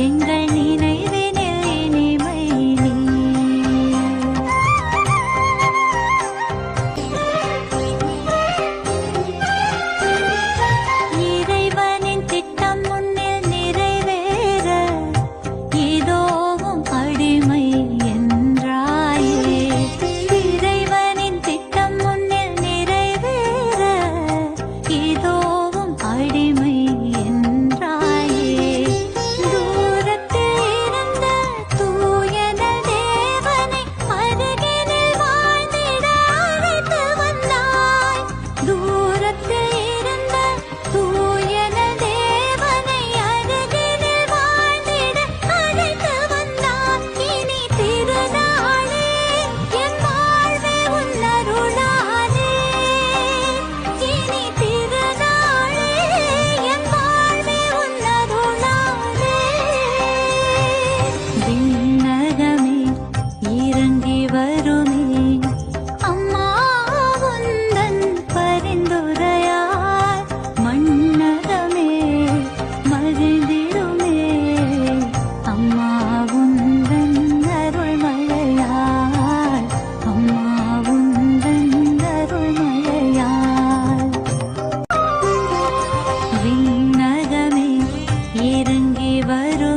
எங்கள் நினைவினில் இனிமை நீ. இறைவனின் திட்டம் முன்னில் நிறைவேற இதோவும் அடிமை என்றாயே. இறைவனின் திட்டம் முன்னில் நிறைவேற இதோவும் அடிமை என்றாயே. தூரத்தில் இருந்த தூயன தேவனை அருகினில் வாழ்ந்திட அழைத்து வந்தாய். தூரத்தில் இருந்த தூயன தேவனை அருகினில் வாழ்ந்திட அழைத்து வந்தாய். இனி திருநாளே என் வாழ்வே உன் அருளாலே. இனி திருநாளே என் வாழ்வே உன் அருளாலே. விண்ணகமே இறங்கி வருமே அம்மா உந்தன் பரிந்துரையால். மண்ணகமே மகிழ்ந்திடுமே அம்மா உந்தன் அருள்மழையால். அம்மா உந்தன் அருள்மழையால். விண்ணகமே இறங்கி வரும்